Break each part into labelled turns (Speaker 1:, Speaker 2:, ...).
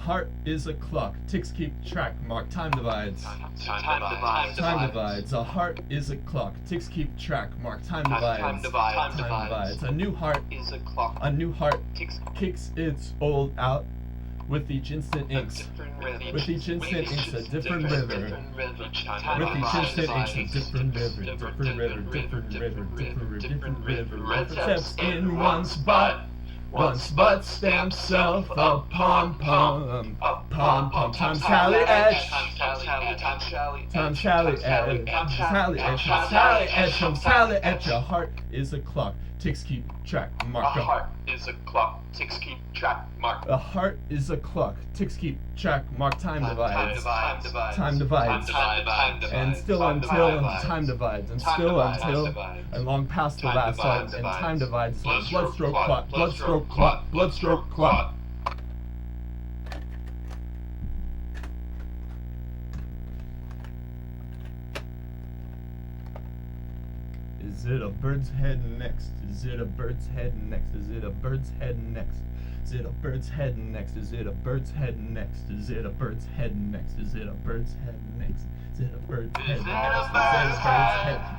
Speaker 1: heart is a clock, ticks keep track, mark time divides. Time divides. A heart is a clock, ticks keep track, mark time divides. Time divides. A new heart
Speaker 2: is a clock.
Speaker 1: A new heart
Speaker 2: Ticks
Speaker 1: kicks its old out. With each instant inks. With each instant inks a different river. With each instant inks a different river. Different river. Different river. Different river. Steps in one spot. One spot stamps self a pom-pom. Pom-pom times Sally Edge. Times Sally Edge. Sally Edge. Sally Edge. Sally Edge. A heart is a clock. Ticks keep track. Mark.
Speaker 2: A heart is a clock. Ticks keep track. Mark.
Speaker 1: A heart is a clock. Ticks keep track. Mark time divides.
Speaker 2: Time divides.
Speaker 1: And still until time divides. And still until and long past the last light. And time divides. Blood stroke clot. Blood stroke clot. Blood stroke clot. Is it a bird's head next? Is it a bird's head next? Is it a bird's head next? Is it a bird's head next? Is it a bird's head next? Is it a bird's head next? Is it a bird's head next? Is it a bird's head next? Is it a bird's head?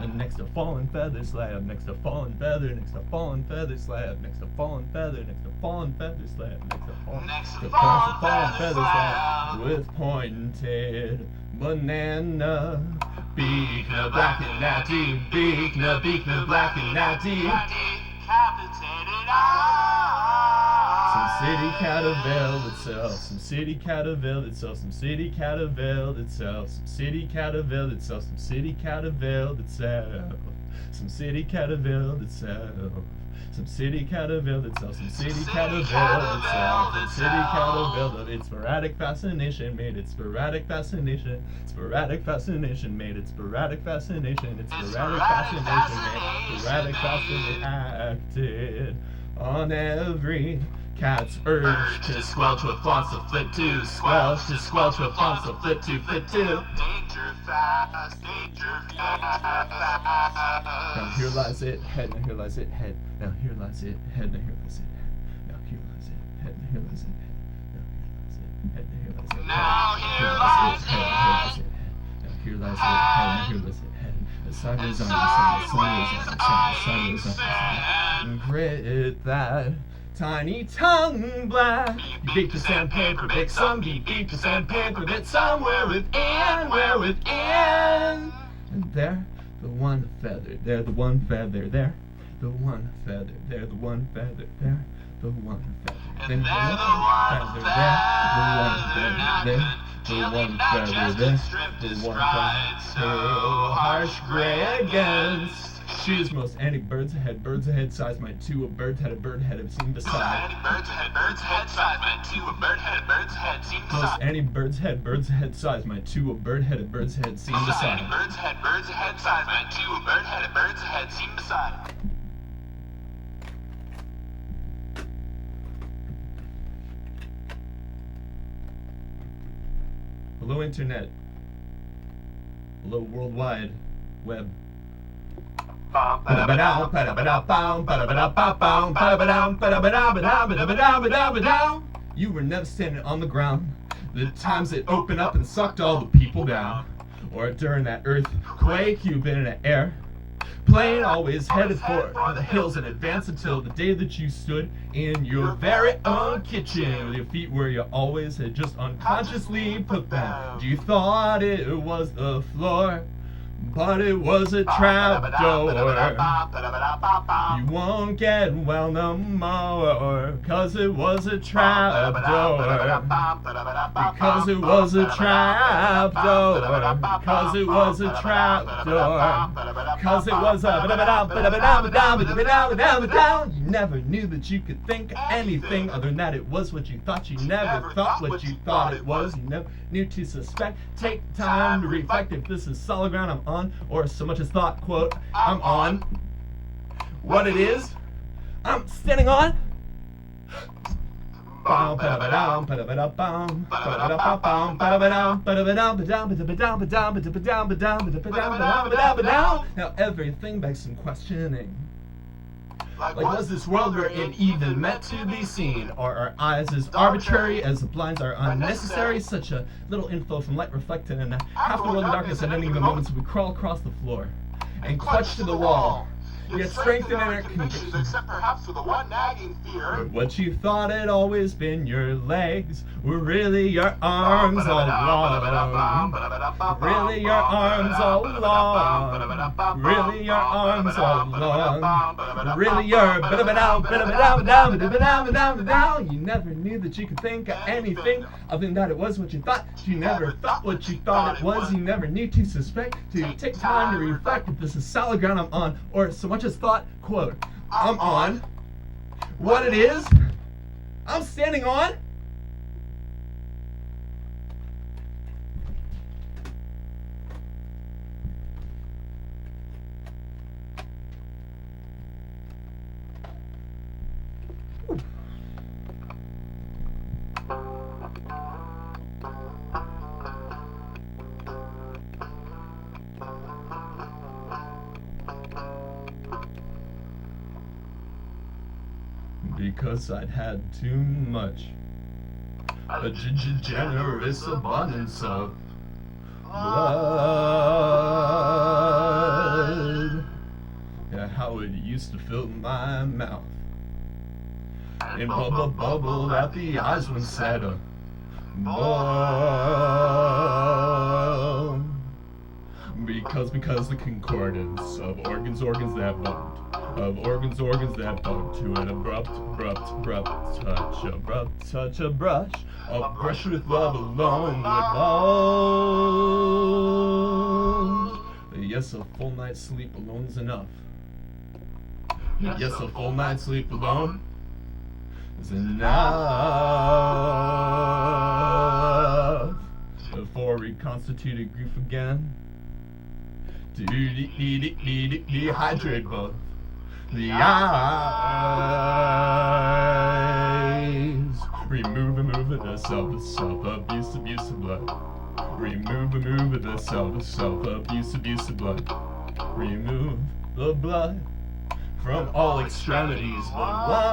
Speaker 1: And next to fallen feather slab, next to fallen feather, next to fallen feather slab, next to fallen feather, next to fallen feather slab, next to fallen feather slab with pointed banana. Beak na black and natty, beak na black and natty. Some city cat availed itself, some city cat availed itself, some city cat availed itself, some city cat availed itself, some city cat availed itself, some city cat availed itself. Some city cat availed itself, some city cat availed itself, some city cat availed of its sporadic fascination, made its sporadic fascination, sporadic fascination, made its sporadic fascination, its sporadic fascination, made sporadic fascination, acted on every cat's urge to squelch with wants to flit to, squelch to squelch with wants to flit to, flit to.
Speaker 2: Danger fast, danger fast.
Speaker 1: Now here lies it, head, now here lies it, head. Now here lies it, head, now here lies it, head. Now here lies it, head, now here lies it, head. Now here lies it, head, now here lies it, head. Now here lies it, head, now here lies it, head. The sun is on, the sun is on, the sun is on, the sun is on. Grit that tiny tongue black. You beat the sandpaper bit, some beat the sandpaper bit somewhere within, where within. And there, the one feather, there, the one feather, there. The one feather, there, the one feather, there, the one feather, then the one feather, there, the one feather, there, the one feather, there, the one feather, harsh gray against. She is most any bird's head size might two a bird head have seen beside.
Speaker 2: Bird's head size might two a bird head seen beside.
Speaker 1: Most any bird's head size might two a bird head seen beside.
Speaker 2: Bird's head size might two a bird head seen beside.
Speaker 1: Hello Internet. Hello World Wide Web. You were never standing on the ground. The times it opened up and sucked all the people down. Or during that earthquake, you've been in the air. Plane always headed for the hills in advance until the day that you stood in your very own kitchen with your feet where you always had just unconsciously put them. You thought it was the floor, but it was a trap door. You won't get well no more, cause it was a trap door. Because it was a trap door. Because it was a trap door. Because it was a you never knew that you could think anything other than that it was what you thought. You never thought what you thought it was. You never knew to suspect. Take time to reflect if this is solid ground I'm on, or so much as thought, quote, I'm on. What it is, I'm standing on. Now everything begs some questioning. Like was this world we're in even meant to be seen? Are our eyes as arbitrary as the blinds are unnecessary? Such a little inflow from light reflected in half the world in darkness at any given moment, so we crawl across the floor and clutch to the wall. Yet strengthened in our convictions,
Speaker 2: except perhaps for the one nagging fear.
Speaker 1: But what you thought had always been your legs were really your arms all along. Really your arms all along. Really your arms all along. Really your down. You never knew that you could think of anything other than that it was what you thought. You never thought what you thought it was. You never knew to suspect. To take time to reflect if this is solid ground I'm on, or so much as thought, quote, I'm on. What it is, I'm standing on. Because I'd had too much, a generous abundance of blood. Yeah, how it used to fill my mouth and bubble at the eyes when said boil. Because the concordance of organs that bumped, of organs that bumped to an abrupt touch, a brush with love alone would mold. Yes, a full night's sleep alone's enough. Yes, a full night's sleep alone is enough for reconstituted grief again. To dehydrate both the eyes. Remove the self-abuse of blood. Remove the self-abuse of blood. Remove the blood from all extremities but one.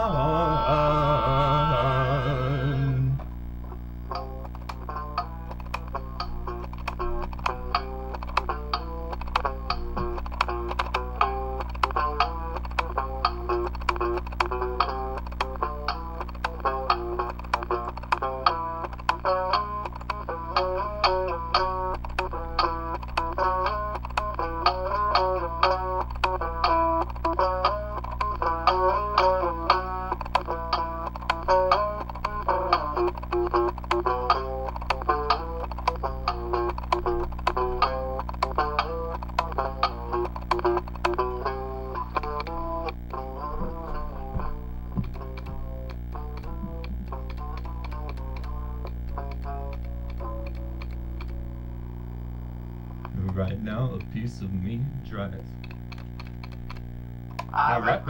Speaker 1: Right now, a piece of me dries. Right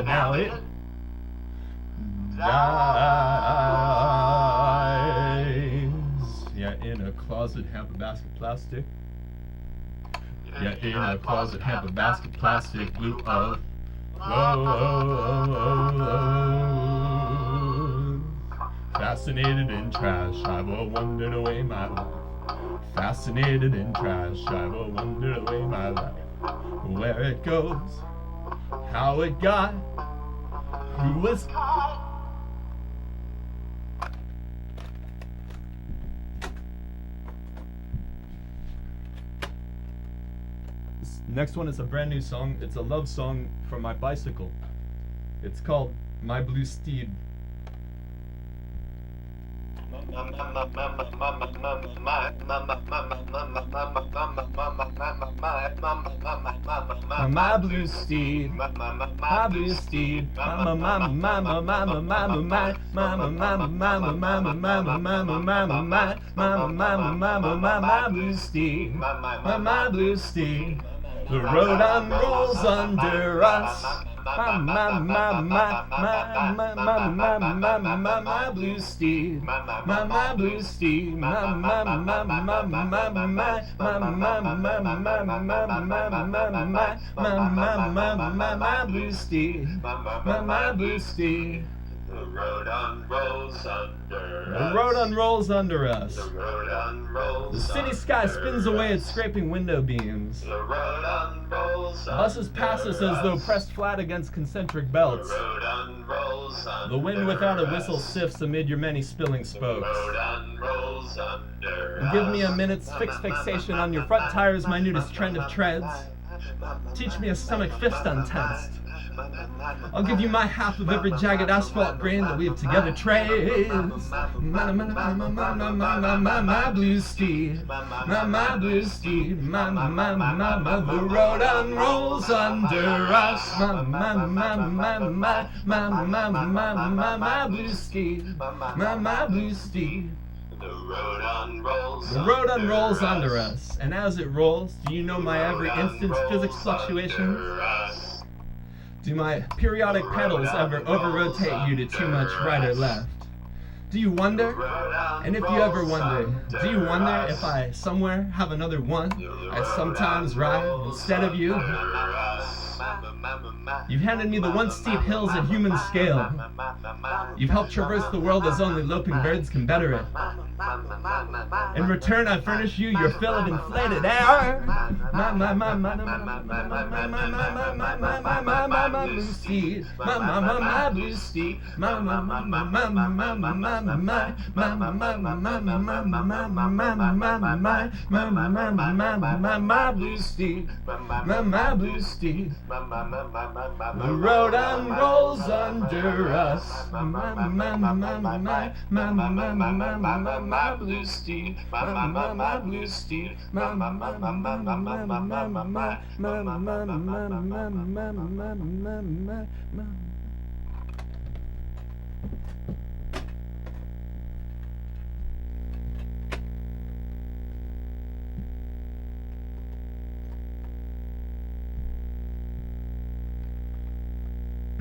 Speaker 1: now, it dies. Yeah, in a closet, hamper basket plastic. Yeah, in a closet, hamper basket plastic, blue of clothes. Fascinated in trash, I've wandered away my life. Fascinated in trash, I've wandered away my life. Where it goes, how it got, who was caught. This next one is a brand new song. It's a love song for my bicycle. It's called My Blue Steed. My blue steed, my blue steed, my blue steed, my blue steed. The road unrolls under us. my blue steed, my blue steed, my blue steed, my blue steed.
Speaker 2: The road unrolls under us.
Speaker 1: The road unrolls under us.
Speaker 2: The road unrolls.
Speaker 1: The city sky spins away its scraping window beams.
Speaker 2: The road unrolls.
Speaker 1: Buses pass us as though pressed flat against concentric belts.
Speaker 2: The road unrolls.
Speaker 1: The wind without a whistle sifts amid your many spilling spokes.
Speaker 2: The road unrolls under
Speaker 1: And give me a minute's fixed fixation on your front tire's minutest trend of treads. Teach me a stomach fist untensed. I'll give you my half of every jagged asphalt grain that we have together traced. My blue steed, my blue steed, the road unrolls under us. My blue steed, my blue steed.
Speaker 2: The road unrolls.
Speaker 1: The road unrolls under us, and as it rolls, do you know my every instant's physics fluctuations? Do my periodic pedals ever over-rotate you to too much right or left? Do you wonder? And if you ever wonder, do you wonder if I somewhere have another one? I sometimes ride instead of you. You've handed me the once steep hills at human scale. You've helped traverse the world as only loping birds can better it. In return, I furnish you your fill of inflated air. My blue steed, my blue steed, my blue steed, my blue steed. The road unrolls under us. My blue steed, my blue steed,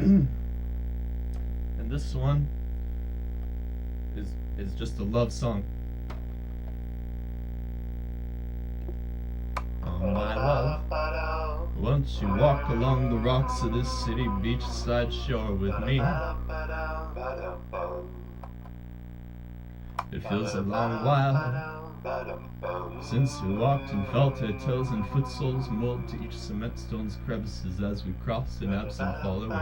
Speaker 1: And this one is just a love song. Oh my love, won't you walk along the rocks of this city beachside shore with me? It feels a long while since we walked and felt our toes and foot soles mold to each cement stone's crevices as we crossed an absent following.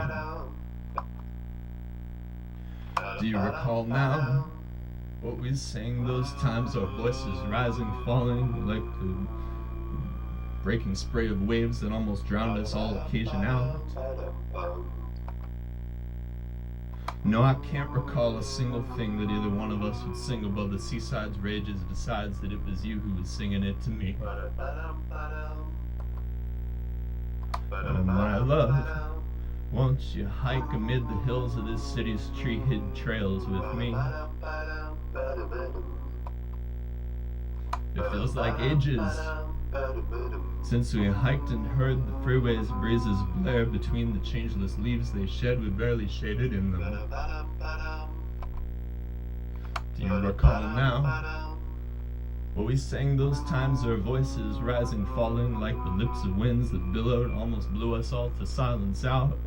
Speaker 1: Do you recall now what we sang those times, our voices rising, falling like the breaking spray of waves that almost drowned us all occasion out? No, I can't recall a single thing that either one of us would sing above the seaside's rages besides that it was you who was singing it to me. Oh my love, won't you hike amid the hills of this city's tree-hid trails with me? It feels like ages since we hiked and heard the freeway's breezes blare between the changeless leaves they shed with barely shaded in them. Do you recall now what we sang those times, our voices rising, falling like the lips of winds that billowed, almost blew us all to silence out?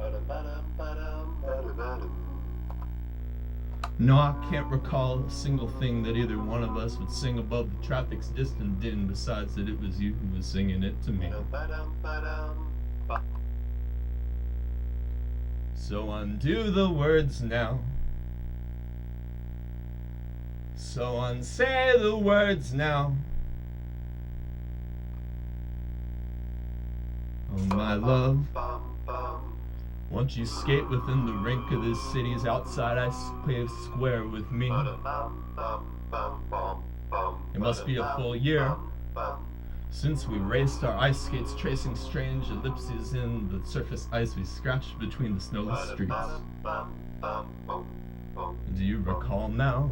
Speaker 1: No, I can't recall a single thing that either one of us would sing above the traffic's distant din besides that it was you who was singing it to me. So undo the words now. So unsay the words now. Oh my love, won't you skate within the rink of this city's outside ice-paved square with me? It must be a full year since we raced our ice skates, tracing strange ellipses in the surface ice we scratched between the snowless streets. Do you recall now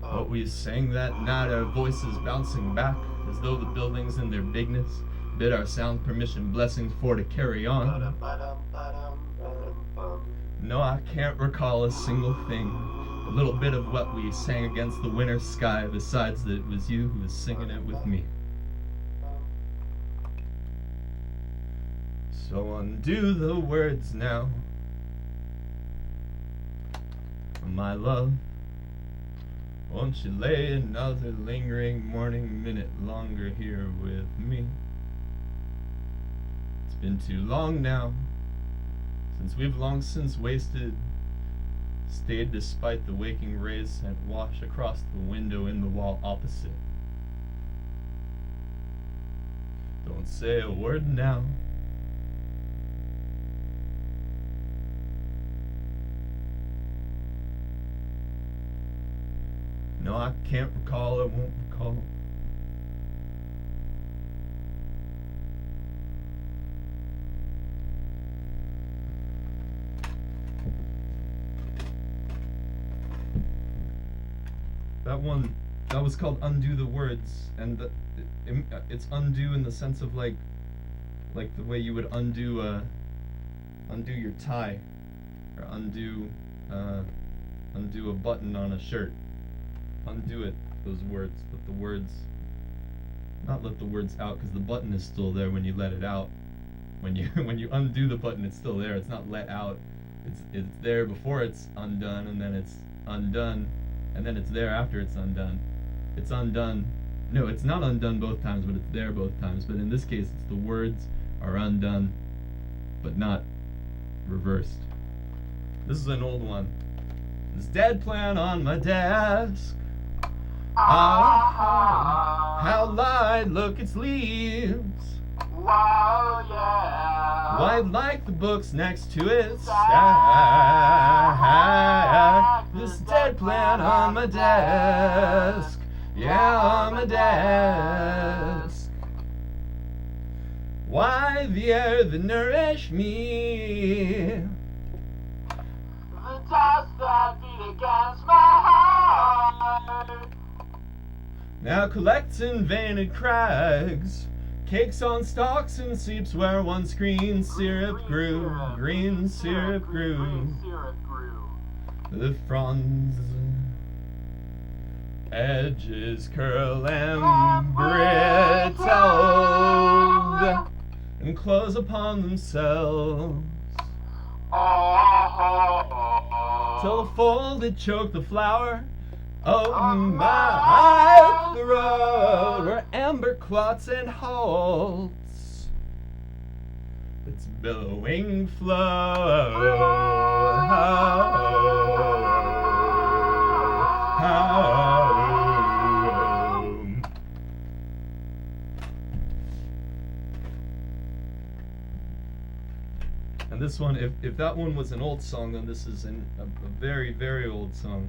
Speaker 1: what we sang that night, our voices bouncing back as though the buildings in their bigness bid our sound permission blessings for to carry on. No, I can't recall a single thing. A little bit of what we sang against the winter sky, besides that it was you who was singing it with me. So undo the words now, my love. Won't you lay another lingering morning minute longer here with me? It's been too long now, since we've long since wasted, stayed despite the waking rays sent wash across the window in the wall opposite. Don't say a word now. No, I can't recall, I won't recall. That was called Undo the Words, and it's undo in the sense of like the way you would undo your tie, or undo a button on a shirt. Undo it, those words, not let the words out, because the button is still there when you let it out. When you undo the button, it's still there, it's not let out. It's there before it's undone, and then it's undone, and then it's there after it's undone. It's undone. No, it's not undone both times, but it's there both times. But in this case, it's the words are undone, but not reversed. This is an old one. This dead plant on my desk. Ah, how light look its leaves.
Speaker 2: Wow, yeah.
Speaker 1: White like the books next to its stack. This dead plant on my desk. Yeah, on my desk. Why the air that nourished me?
Speaker 2: The dust that beat against my heart.
Speaker 1: Now collects in veined crags, cakes on stalks and seeps where once green syrup grew. Green syrup grew. The fronds, edges curl and brittled, and close upon themselves, till the folded choke the flower of my throat, where amber clots and halts its billowing And this one, if that one was an old song, then this is a very, very old song.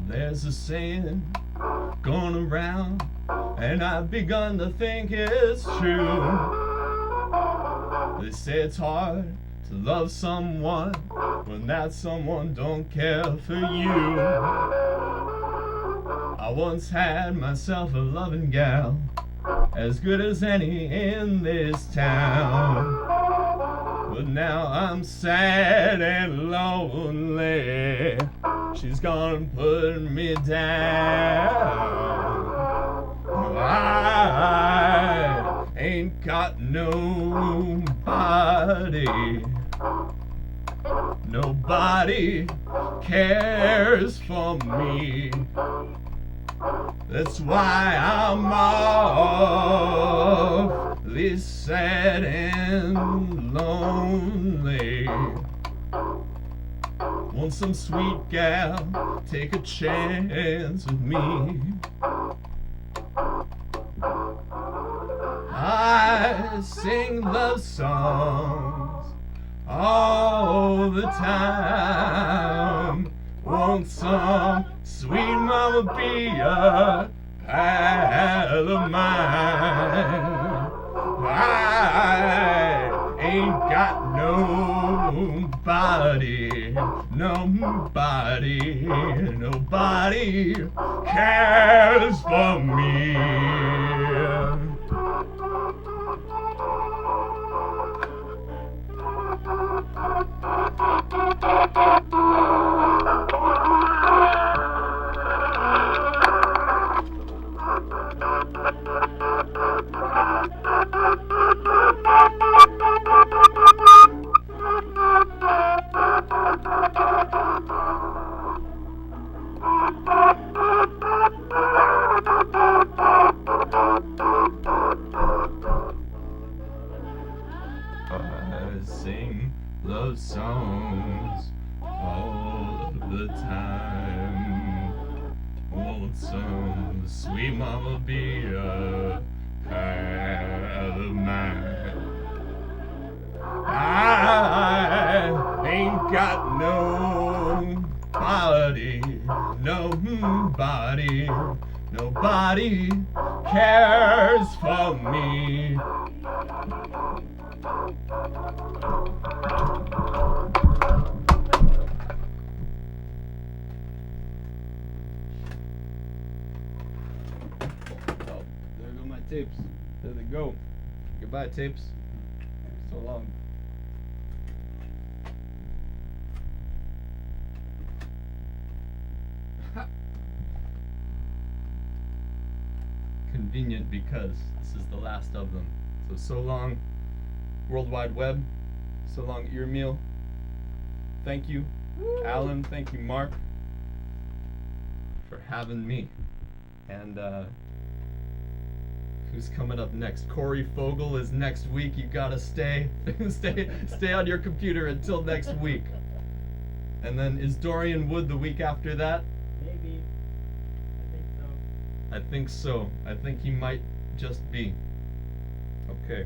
Speaker 1: There's a saying going around, and I've begun to think it's true. They say it's hard to love someone when that someone don't care for you. I once had myself a loving gal, as good as any in this town. But now I'm sad and lonely. She's gone put me down. I ain't got nobody. Nobody cares for me. That's why I'm awfully sad and lonely. Want some sweet gal, take a chance with me. I sing love songs all the time. Won't some sweet mama be a pal of mine? I ain't got nobody, nobody cares for me. I sing love songs all of the time. Won't some sweet mama be a pal of mine? I ain't got nobody, nobody cares for me. Oh, there go my tapes. There they go. Goodbye, tapes. So long. Convenient because this is the last of them. So long, World Wide Web. So long, Ear Meal. Thank you, Alan. Thank you, Mark, for having me. And who's coming up next? Corey Fogel is next week. You gotta stay on your computer until next week. And then is Dorian Wood the week after that?
Speaker 3: Maybe.
Speaker 1: I think so. I think he might just be. Okay.